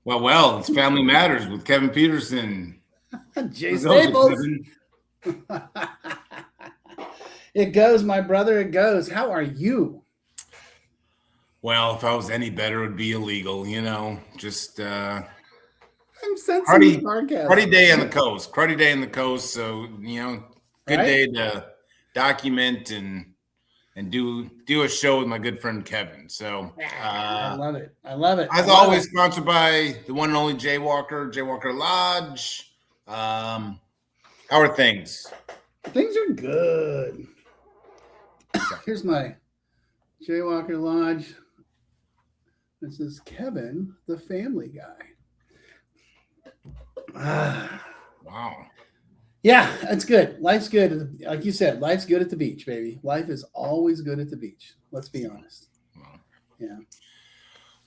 Well, it's Family Matters with Kevin Petersen. Jay How goes it, Staples. Kevin? It goes, my brother. It goes. How are you? Well, if I was any better, it would be illegal. Just I'm sensing cruddy, cruddy sarcasm. day on the coast. Cruddy day on the coast. So good Right? day to document and do a show with my good friend Kevin. So I love it. I love it. I as love always, it. sponsored by the one and only Jaywalker, Jaywalker Lodge. How are things? Things are good. Here's my Jaywalker Lodge. This is Kevin, the family guy. Wow. Yeah, it's good. Life's good. Like you said, life's good at the beach, baby. Life is always good at the beach. Let's be honest. Yeah.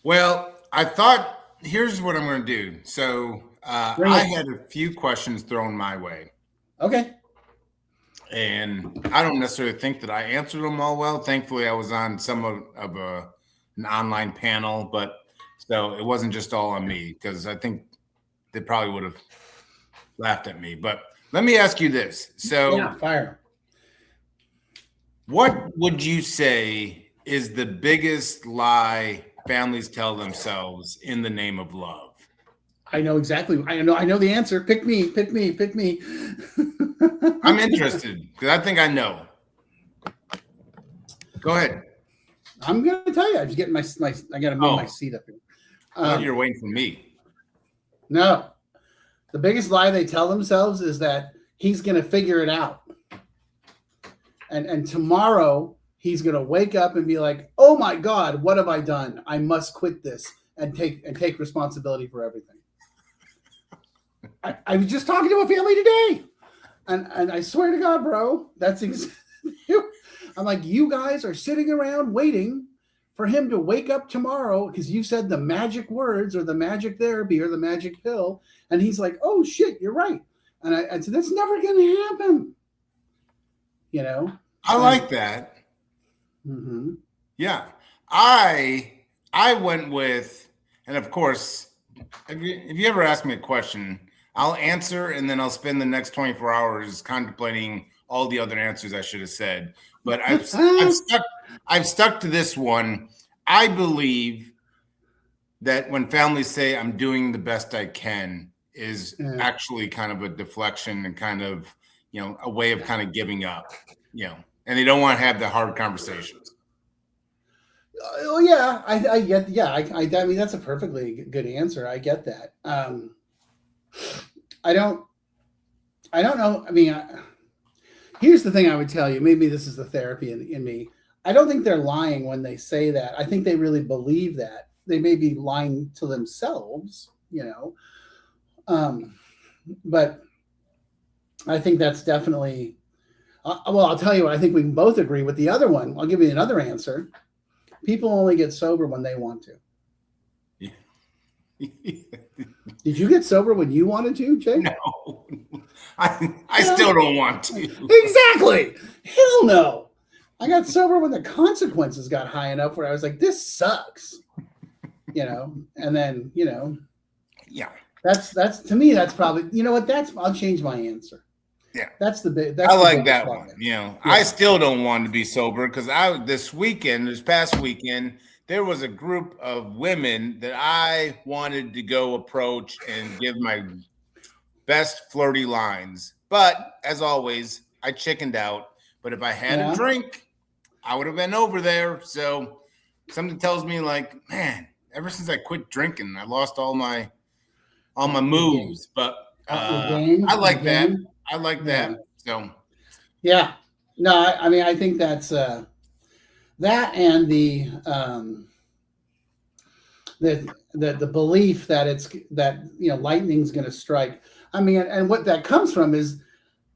Well, I thought here's what I'm going to do. So I had a few questions thrown my way. Okay. And I don't necessarily think that I answered them all well. Thankfully, I was on some of an online panel, but so it wasn't just all on me because I think they probably would have laughed at me. But let me ask you this. So, yeah, fire. What would you say is the biggest lie families tell themselves in the name of love? I know exactly. I know the answer. Pick me. I'm interested because I think I know. Go ahead. I'm going to tell you. I'm just getting my I got to move my seat up here. I thought you were waiting for me. No. The biggest lie they tell themselves is that he's going to figure it out. And tomorrow he's going to wake up and be like, "Oh my God, what have I done? I must quit this and take responsibility for everything." I was just talking to a family today, and I swear to God, bro, that's I'm like, you guys are sitting around waiting for him to wake up tomorrow because you said the magic words or the magic therapy or the magic pill, and he's like, "Oh shit, you're right," and I said, "That's never going to happen." I like that. Mm-hmm. Yeah, I went with, and of course, if you ever ask me a question, I'll answer, and then I'll spend the next 24 hours contemplating all the other answers I should have said. But I've stuck to this one. I believe that when families say I'm doing the best I can is actually kind of a deflection and kind of, a way of kind of giving up, and they don't want to have the hard conversations. Oh yeah, I get. Yeah, I mean that's a perfectly good answer. I get that. I don't know. I mean, here's the thing I would tell you. Maybe this is the therapy in me. I don't think they're lying when they say that. I think they really believe that. They may be lying to themselves, but I think that's definitely. Well, I'll tell you what. I think we can both agree with the other one. I'll give you another answer. People only get sober when they want to. Did you get sober when you wanted to, Jay? No, I still don't want to. Exactly. Hell no. I got sober when the consequences got high enough where I was like, this sucks. And then, yeah. That's to me, that's probably, you know what, I'll change my answer. Yeah. That's the big, I like that one. I still don't want to be sober because this past weekend, there was a group of women that I wanted to go approach and give my best flirty lines. But as always, I chickened out. But if I had a drink, I would have been over there. So something tells me like, man, ever since I quit drinking, I lost all my moves. But I like that. I like that. So yeah. No, I mean, I think that's that and the belief that lightning's going to strike. I mean, and what that comes from is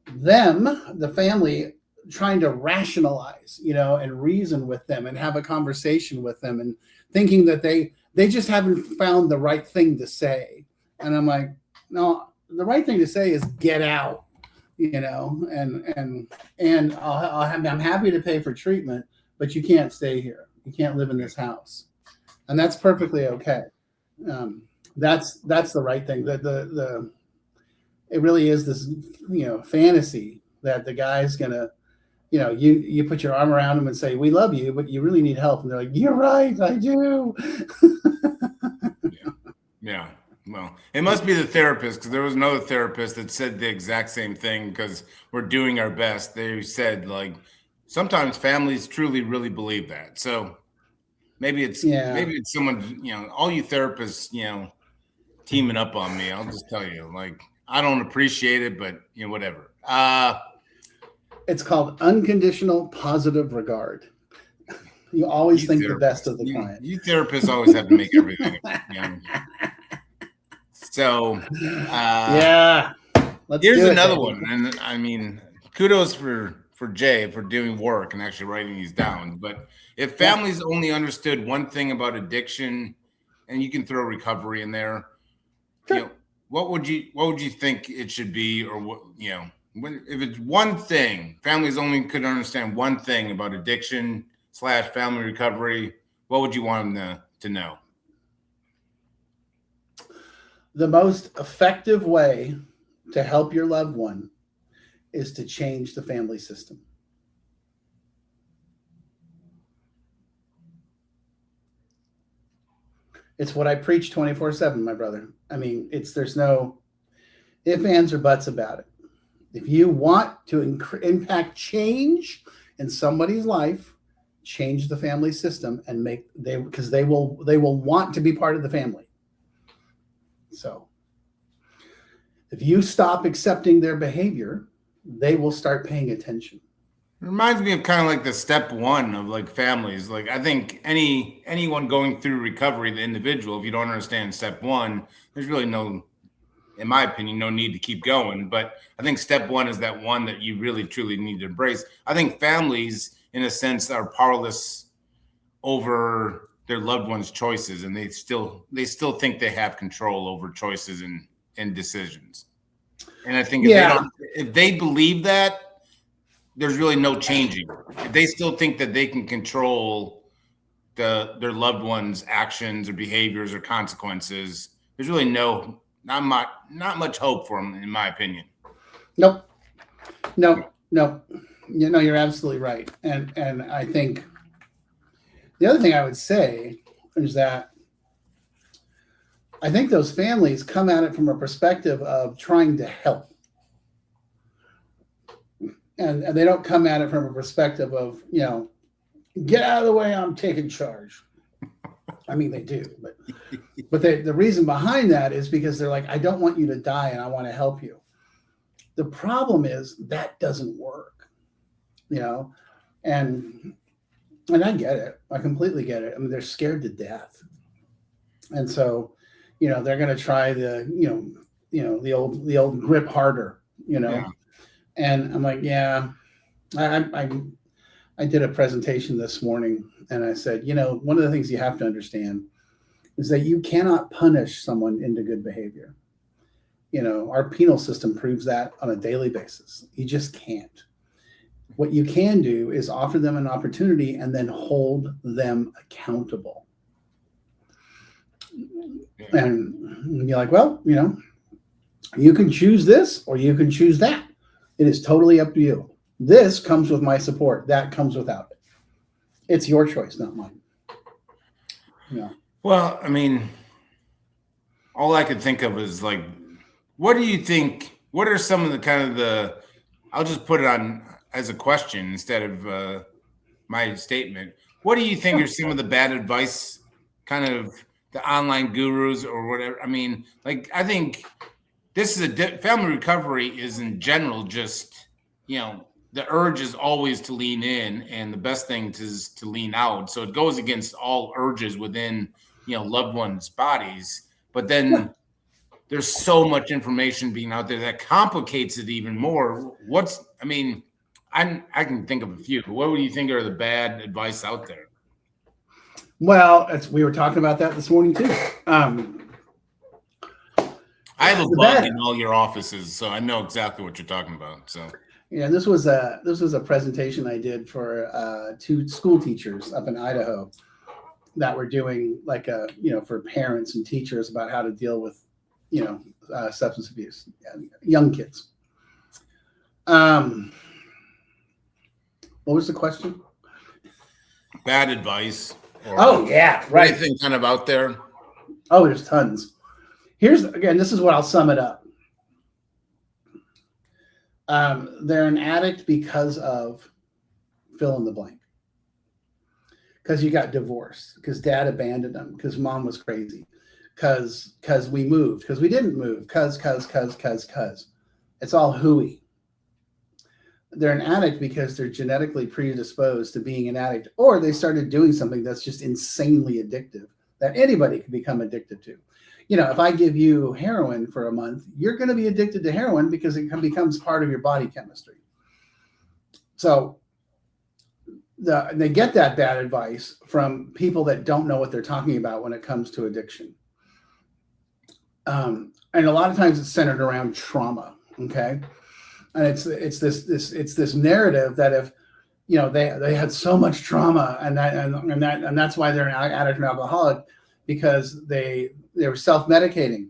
them, the family, trying to rationalize, and reason with them and have a conversation with them and thinking that they just haven't found the right thing to say. And I'm like, no, the right thing to say is get out, and I'm happy to pay for treatment, but you can't stay here. You can't live in this house. And that's perfectly okay. That's the right thing. The it really is this, fantasy that the guy's gonna, you put your arm around them and say, "We love you, but you really need help," and they're like, "You're right, I do." Yeah. Yeah. Well, it must be the therapist, because there was another therapist that said the exact same thing, because we're doing our best. They said, like, sometimes families truly really believe that. So maybe Yeah, it's someone, all you therapists, teaming up on me. I'll just tell you, like, I don't appreciate it, but whatever. it's called unconditional positive regard. You always You think the best therapists, of the client. you therapists always have to make everything, So, Yeah, let's here's do it, another baby. one, and I mean, kudos for Jay for doing work and actually writing these down. But if Yeah, families only understood one thing about addiction, and you can throw recovery in there, you sure. know, what would you think it should be, or what if it's one thing, families only could understand one thing about addiction / family recovery, what would you want them to know? The most effective way to help your loved one is to change the family system. It's what I preach 24/7, my brother. I mean, there's no if, ands, or buts about it. If you want to impact change in somebody's life, change the family system and because they will want to be part of the family. So if you stop accepting their behavior, they will start paying attention. It reminds me of kind of like the step one of like families. Like, I think anyone going through recovery, the individual, if you don't understand step one, there's really no, in my opinion, no need to keep going. But I think step one is that one that you really truly need to embrace. I think families, in a sense, are powerless over their loved ones' choices, and they still think they have control over choices and decisions. And I think Yeah, if they believe that, there's really no changing. If they still think that they can control their loved ones' actions or behaviors or consequences, there's really not much hope for them, in my opinion. nope, nope, nope. You're absolutely right. And I think the other thing I would say is that I think those families come at it from a perspective of trying to help. And they don't come at it from a perspective of, get out of the way, I'm taking charge. I mean, they do, but the reason behind that is because they're like, I don't want you to die and I want to help you. The problem is that doesn't work, and I get it. I completely get it. I mean, they're scared to death. And so, they're going to try the old grip harder, Yeah. and I'm like, yeah, I did a presentation this morning and I said, one of the things you have to understand is that you cannot punish someone into good behavior. Our penal system proves that on a daily basis. You just can't. What you can do is offer them an opportunity and then hold them accountable. Yeah. And you're like, well, you can choose this or you can choose that. It is totally up to you. This comes with my support. That comes without it. It's your choice, not mine. Well, I mean, all I could think of is like, what do you think? What are some of the kind of I'll just put it on as a question instead of my statement. What do you think are some of the bad advice, kind of the online gurus or whatever? I mean, like, I think this is family recovery is in general just, the urge is always to lean in, and the best thing is to lean out. So it goes against all urges within, loved ones' bodies. But then there's so much information being out there that complicates it even more. I can think of a few. What would you think are the bad advice out there? Well, we were talking about that this morning too. I have a bug in all your offices, so I know exactly what you're talking about. So yeah, this was a presentation I did for 2 school teachers up in Idaho, that we're doing, like for parents and teachers about how to deal with, substance abuse, young kids. What was the question? Bad advice. Oh yeah, right. Anything kind of out there? Oh, there's tons. This is what I'll sum it up. They're an addict because of fill in the blank. Because you got divorced, because dad abandoned them, because mom was crazy, because we moved, because we didn't move, because. It's all hooey. They're an addict because they're genetically predisposed to being an addict, or they started doing something that's just insanely addictive that anybody can become addicted to. If I give you heroin for a month, you're going to be addicted to heroin because it becomes part of your body chemistry. So they get that bad advice from people that don't know what they're talking about when it comes to addiction. And a lot of times it's centered around trauma. Okay. And it's this narrative that if, they had so much trauma and that's why they're an addict and alcoholic, because they were self-medicating.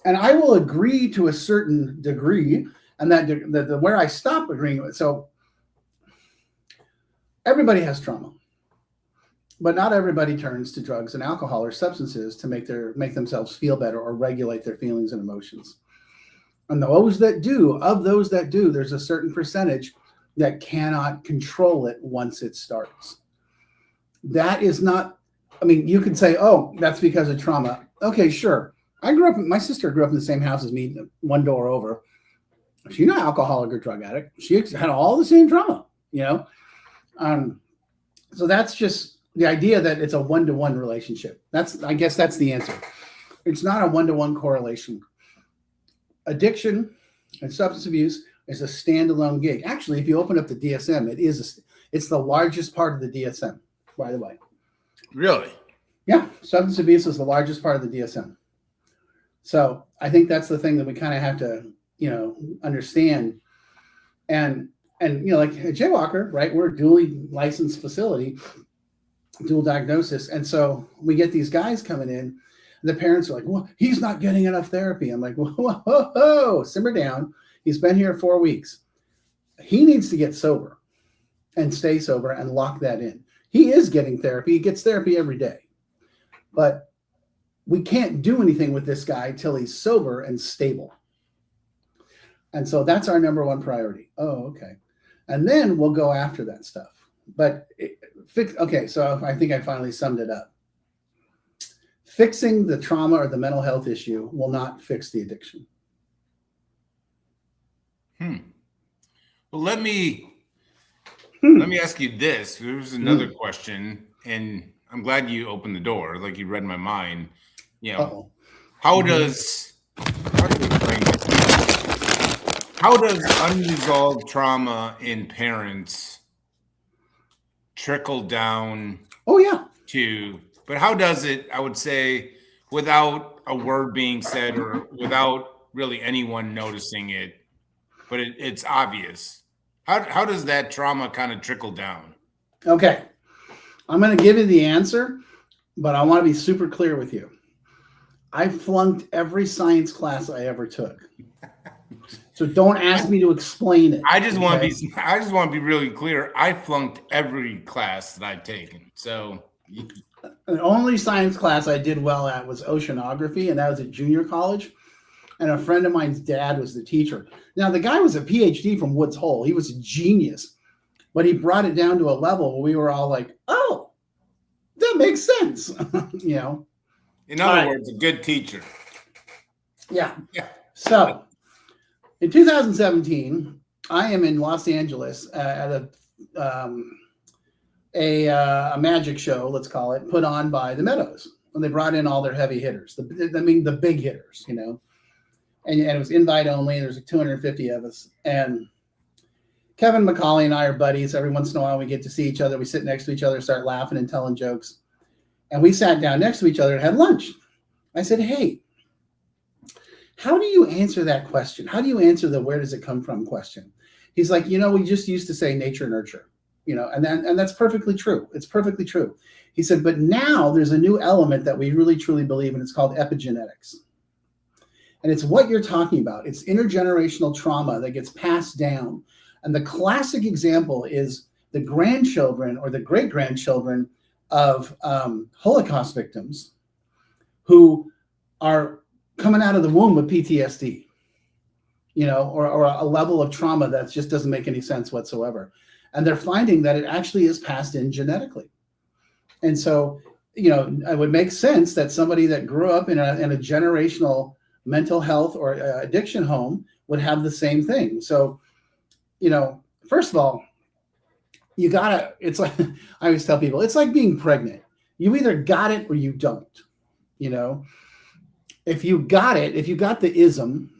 And I will agree to a certain degree, and that where I stop agreeing with. So everybody has trauma, but not everybody turns to drugs and alcohol or substances to make themselves feel better or regulate their feelings and emotions. And those that do, there's a certain percentage that cannot control it once it starts. That is not, you can say, oh, that's because of trauma. Okay, sure. My sister grew up in the same house as me, one door over. She's not an alcoholic or drug addict. She had all the same trauma, So that's just the idea that it's a one-to-one relationship. I guess that's the answer. It's not a one-to-one correlation. Addiction and substance abuse is a standalone gig. Actually, if you open up the DSM, it's the largest part of the DSM, by the way. Really? Yeah, substance abuse is the largest part of the DSM. So I think that's the thing that we kind of have to, understand. And like Jaywalker, right? We're a dually licensed facility, dual diagnosis. And so we get these guys coming in. The parents are like, well, he's not getting enough therapy. I'm like, whoa, simmer down. He's been here 4 weeks. He needs to get sober and stay sober and lock that in. He is getting therapy. He gets therapy every day. But we can't do anything with this guy till he's sober and stable. And so that's our number one priority. Oh, okay. And then we'll go after that stuff. But so I think I finally summed it up. Fixing the trauma or the mental health issue will not fix the addiction. Well, let me ask you this. There's another question, and I'm glad you opened the door, like you read my mind. How does unresolved trauma in parents trickle down? Oh yeah. But how does it, I would say, without a word being said or without really anyone noticing it, but it's obvious. How does that trauma kind of trickle down? Okay. I'm going to give you the answer, but I want to be super clear with you. I flunked every science class I ever took. So don't ask me to explain it. I just want to be really clear. I flunked every class that I've taken. So the only science class I did well at was oceanography, and that was at junior college. And a friend of mine's dad was the teacher. Now, the guy was a PhD from Woods Hole. He was a genius, but he brought it down to a level where we were all like, oh, that makes sense. In other words, a good teacher. Yeah. So in 2017, I am in Los Angeles at a magic show, let's call it, put on by the Meadows. And they brought in all their heavy hitters, the big hitters, And it was invite only. There's like 250 of us. And Kevin McCauley and I are buddies. Every once in a while, we get to see each other. We sit next to each other, start laughing and telling jokes. And we sat down next to each other and had lunch. I said, hey, how do you answer that question? How do you answer the where does it come from question? He's like, we just used to say nature nurture. and that's perfectly true. It's perfectly true. He said, but now there's a new element that we really truly believe in. It's called epigenetics. And it's what you're talking about. It's intergenerational trauma that gets passed down. And the classic example is the grandchildren or the great-grandchildren of Holocaust victims who are coming out of the womb with PTSD, or a level of trauma that just doesn't make any sense whatsoever. And they're finding that it actually is passed in genetically. And so, it would make sense that somebody that grew up in a generational mental health or addiction home would have the same thing. So, first of all, it's like, I always tell people, it's like being pregnant. You either got it or you don't, if you got it, if you got the ism,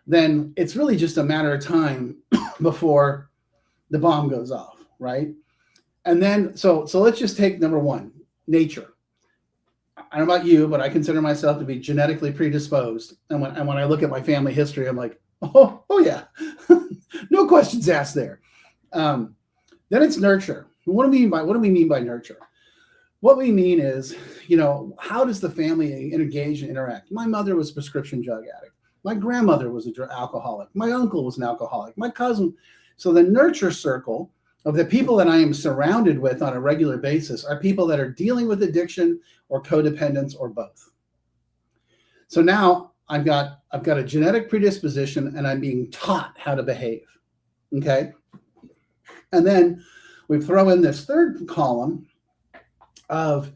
then it's really just a matter of time before the bomb goes off. Right. And then, so let's just take number one, nature. I don't know about you, but I consider myself to be genetically predisposed. And when I look at my family history, I'm like, oh yeah, no questions asked there. Then it's nurture. What do we mean by nurture? What we mean is, how does the family engage and interact? My mother was a prescription drug addict. My grandmother was an alcoholic. My uncle was an alcoholic. My cousin. So the nurture circle of the people that I am surrounded with on a regular basis are people that are dealing with addiction or codependence or both. So now I've got a genetic predisposition and I'm being taught how to behave. Okay. And then we throw in this third column of,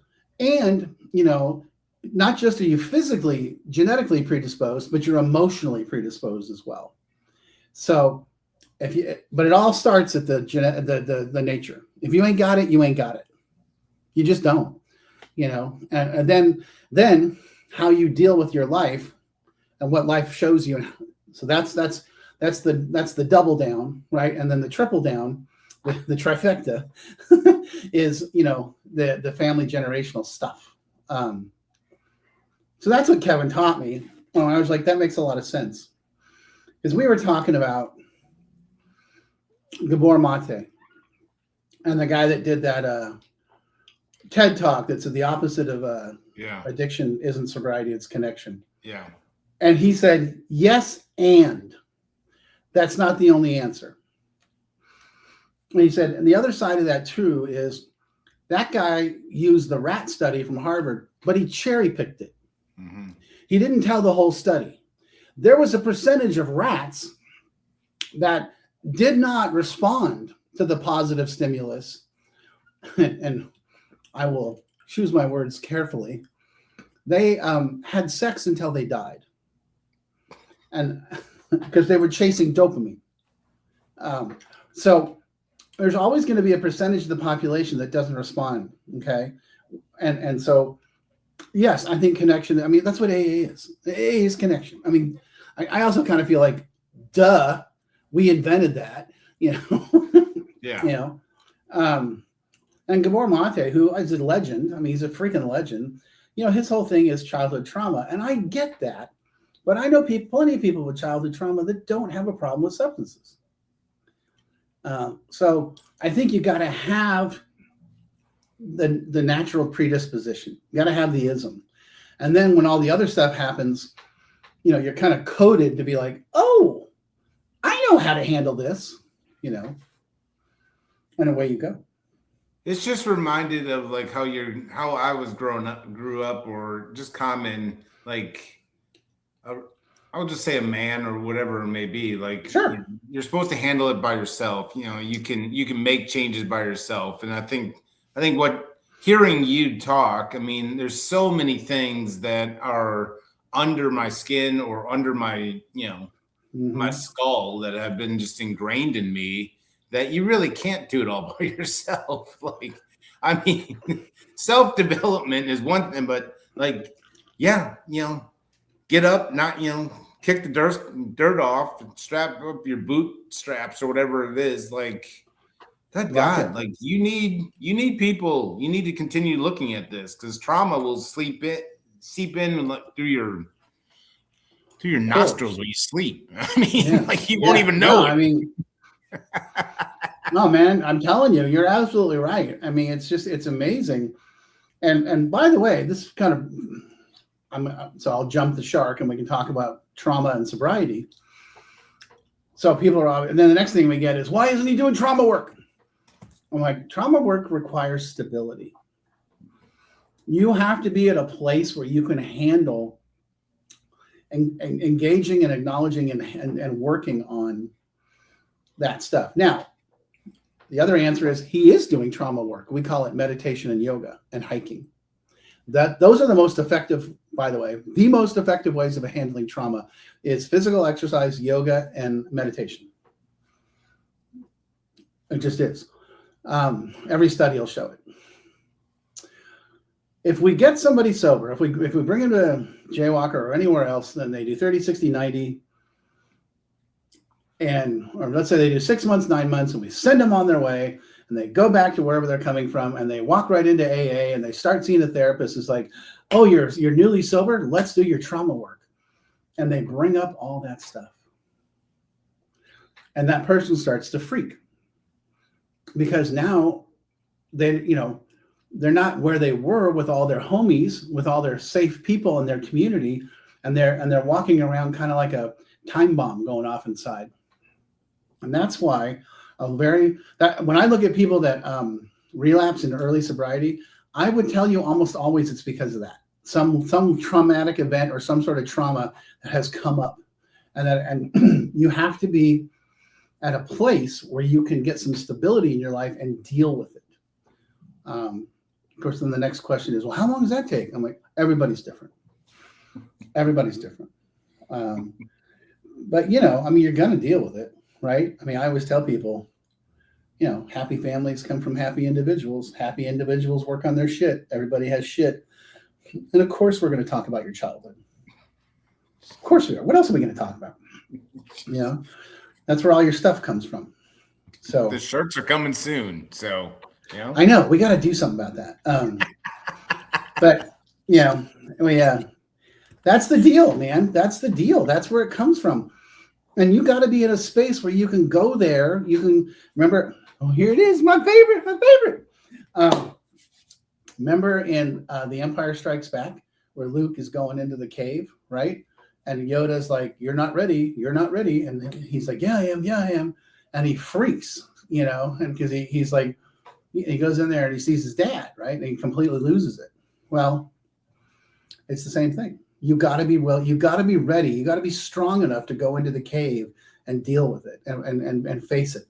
not just are you physically, genetically predisposed, but you're emotionally predisposed as well. So but it all starts at the nature. If you ain't got it, you ain't got it. You just don't, and then how you deal with your life and what life shows you. So that's the double down, right? And then the triple down, the trifecta is, the family generational stuff. So that's what Kevin taught me. And I was like, that makes a lot of sense. Because we were talking about Gabor Mate and the guy that did that TED talk that's the opposite of addiction isn't sobriety, it's connection. Yeah. And he said, yes, and that's not the only answer. And he said, and the other side of that too is that guy used the rat study from Harvard, but he cherry picked it. Mm-hmm. He didn't tell the whole study. There was a percentage of rats that did not respond to the positive stimulus. And I will choose my words carefully. They had sex until they died. And because they were chasing dopamine. So there's always going to be a percentage of the population that doesn't respond. Okay. And so, yes, I think connection, that's what AA is. AA is connection. I also kind of feel like, duh, we invented that, Yeah. And Gabor Mate, who is a legend, he's a freaking legend. His whole thing is childhood trauma. And I get that. But I know plenty of people with childhood trauma that don't have a problem with substances. So I think you got to have the natural predisposition. You got to have the ism. And then when all the other stuff happens, you're kind of coded to be like, oh, I know how to handle this, and away you go. It's just reminded of like how I was grew up, or just common, like, I'll just say a man or whatever it may be. Like, sure, you're supposed to handle it by yourself. You can make changes by yourself. And I think what hearing you talk, there's so many things that are under my skin or under my, my skull that have been just ingrained in me that you really can't do it all by yourself. Like, self-development is one thing, but like, yeah, get up, not, kick the dirt off, strap up your bootstraps or whatever it is. Like, that God, like you need people, you need to continue looking at this because trauma will seep in through your nostrils when you sleep. Like you won't even know. No, man, I'm telling you, you're absolutely right. I mean, it's amazing. And by the way, this kind of so I'll jump the shark and we can talk about trauma and sobriety. So people are, and then the next thing we get is, why isn't he doing trauma work? I'm like, trauma work requires stability. You have to be at a place where you can handle and engaging and acknowledging and working on that stuff. Now, the other answer is he is doing trauma work. We call it meditation and yoga and hiking. Those are the most effective, by the way, the most effective ways of handling trauma is physical exercise, yoga, and meditation. It just is. Every study will show it. If we get somebody sober, if we bring them to Jaywalker or anywhere else, then they do 30, 60, 90, or let's say they do 6 months, 9 months, and we send them on their way, and they go back to wherever they're coming from, and they walk right into AA, and they start seeing a therapist. It's like, oh, you're newly sober? Let's do your trauma work. And they bring up all that stuff. And that person starts to freak. Because now they're not where they were with all their homies, with all their safe people in their community, and they're walking around kind of like a time bomb going off inside. And that's why when I look at people that relapse in early sobriety, I would tell you almost always it's because of that. Some traumatic event or some sort of trauma that has come up, and you have to be at a place where you can get some stability in your life and deal with it. Of course, then the next question is, well, how long does that take? I'm like, everybody's different. Everybody's different. But you're going to deal with it, right? I mean, I always tell people, happy families come from happy individuals. Happy individuals work on their shit. Everybody has shit. And of course, we're going to talk about your childhood. Of course we are. What else are we going to talk about? That's where all your stuff comes from. So the shirts are coming soon. So, I know we got to do something about that. But that's the deal, man. That's the deal. That's where it comes from. And you got to be in a space where you can go there. You can remember. Oh, here it is. My favorite. Remember in The Empire Strikes Back, where Luke is going into the cave, right? And Yoda's like, "You're not ready. You're not ready." And he's like, "Yeah, I am. Yeah, I am." And he freaks, and because he's like, he goes in there and he sees his dad, right? And he completely loses it. Well, it's the same thing. You got to be you got to be ready. You got to be strong enough to go into the cave and deal with it and face it.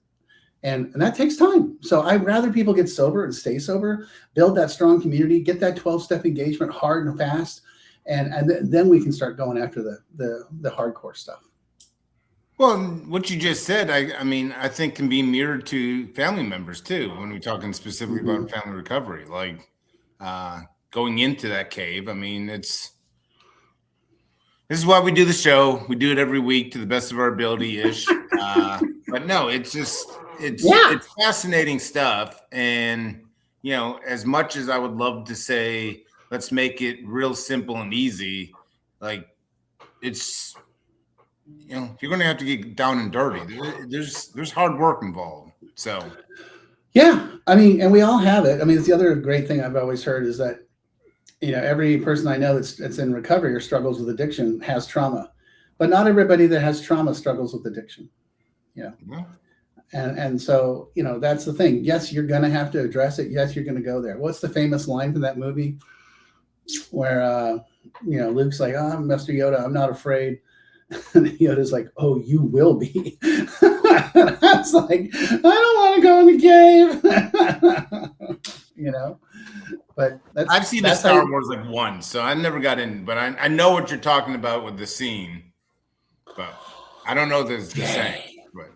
And that takes time. So I'd rather people get sober and stay sober, build that strong community, get that 12-step engagement hard and fast, and then we can start going after the hardcore stuff. Well, what you just said, I think can be mirrored to family members too. When we're talking specifically about family recovery, like going into that cave. I mean, this is why we do the show. We do it every week to the best of our ability ish. But no, it's fascinating stuff. And, as much as I would love to say, let's make it real simple and easy, like it's, you're going to have to get down and dirty. There's hard work involved. So, yeah, I mean, and we all have it. I mean, it's the other great thing I've always heard is that, every person I know that's in recovery or struggles with addiction has trauma, but not everybody that has trauma struggles with addiction. And so, that's the thing. Yes, you're going to have to address it. Yes, you're going to go there. What's the famous line from that movie where, Luke's like, "Oh, Mr. Yoda, I'm not afraid." And Yoda's like, "Oh, you will be." I was like, I don't want to go in the cave. But I've seen the Star Wars like once, so I never got in. But I know what you're talking about with the scene, but I don't know if it's the same. But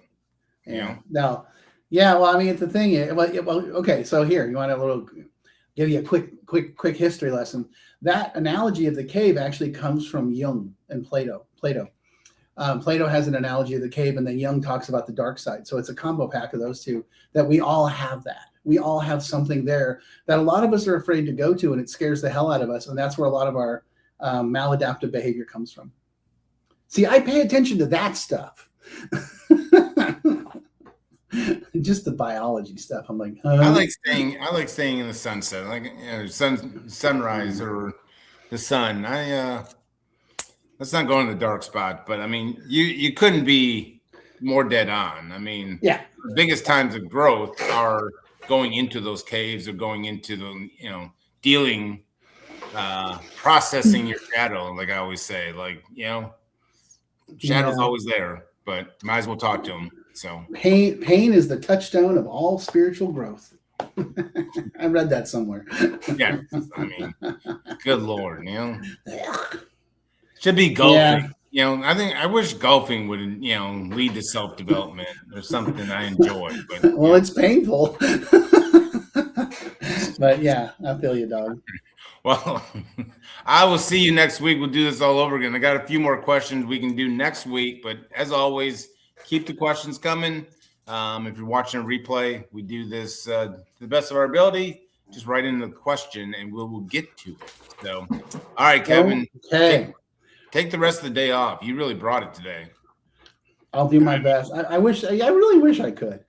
no, yeah. Well, I mean, it's the thing. Well, okay. So here, you want give you a quick history lesson. That analogy of the cave actually comes from Jung and Plato. Plato has an analogy of the cave, and then Jung talks about the dark side. So it's a combo pack of those two that we all have that. We all have something there that a lot of us are afraid to go to, and it scares the hell out of us. And that's where a lot of our maladaptive behavior comes from. See, I pay attention to that stuff. Just the biology stuff. I'm like, I like staying in the sunset, like sunrise or the sun. Let's not go in the dark spot, but I mean, you couldn't be more dead on. I mean, yeah. the biggest times of growth are going into those caves or going into the, dealing, processing your shadow. Like I always say, like, shadow's always there, but might as well talk to him. So pain is the touchstone of all spiritual growth. I read that somewhere. yeah, I mean, good Lord, should be golfing. Yeah. I wish golfing would, lead to self-development or something I enjoy. But Well, it's painful. But yeah, I feel you, dog. Well, I will see you next week. We'll do this all over again. I got a few more questions we can do next week, but as always, keep the questions coming. If you're watching a replay, we do this to the best of our ability. Just write in the question and we'll get to it. So, all right, Kevin. Okay. Take the rest of the day off. You really brought it today. I'll do my best. I really wish I could.